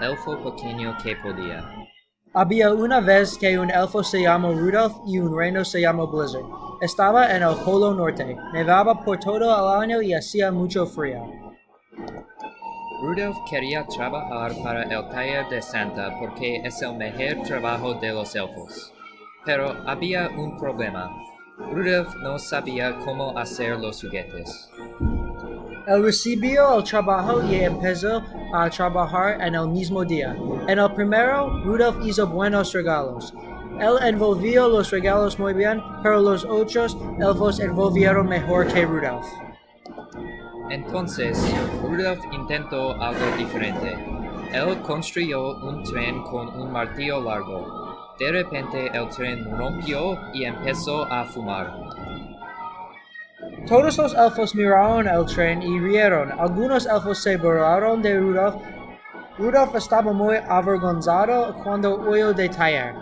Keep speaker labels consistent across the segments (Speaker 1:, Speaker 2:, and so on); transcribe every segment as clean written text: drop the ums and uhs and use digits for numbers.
Speaker 1: el elfo pequeño que podía.
Speaker 2: Había una vez que un elfo se llamó Rudolph y un reino se llamó Blizzard. Estaba en el Polo Norte. Nevaba por todo el año y hacía mucho frío.
Speaker 1: Rudolph quería trabajar para el taller de Santa porque es el mejor trabajo de los elfos. Pero había un problema. Rudolph no sabía cómo hacer los juguetes.
Speaker 2: Él recibió el trabajo y empezó a trabajar en el mismo día. En el primero, Rudolph hizo buenos regalos. Él envolvió los regalos muy bien, pero los otros elfos envolvieron mejor que Rudolph.
Speaker 1: Entonces, Rudolph intentó algo diferente. Él construyó un tren con un martillo largo. De repente el tren rompió y empezó a fumar.
Speaker 2: Todos los elfos miraron el tren y rieron. Algunos elfos se burlaron de Rudolph. Rudolph estaba muy avergonzado cuando oyó del taller.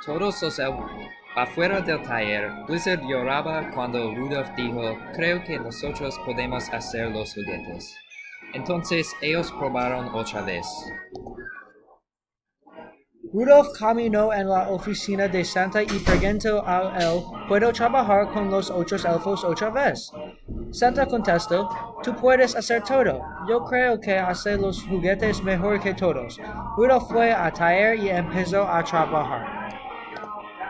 Speaker 1: Todos los afuera del taller, Blizzard lloraba cuando Rudolph dijo, creo que nosotros podemos hacer los juguetes. Entonces ellos probaron otra vez.
Speaker 2: Rudolph caminó en la oficina de Santa y preguntó a él, ¿puedo trabajar con los otros elfos otra vez? Santa contestó, tú puedes hacer todo. Yo creo que hace los juguetes mejor que todos. Rudolph fue al taller y empezó a trabajar.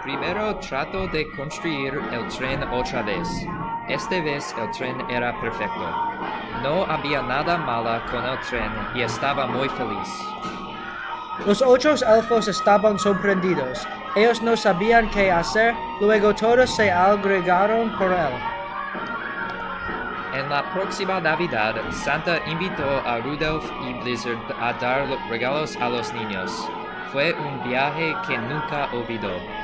Speaker 1: Primero trató de construir el tren otra vez. Esta vez el tren era perfecto. No había nada malo con el tren y estaba muy feliz.
Speaker 2: Los otros elfos estaban sorprendidos. Ellos no sabían qué hacer, luego todos se agregaron por él.
Speaker 1: En la próxima Navidad, Santa invitó a Rudolph y Blizzard a dar regalos a los niños. Fue un viaje que nunca olvidó.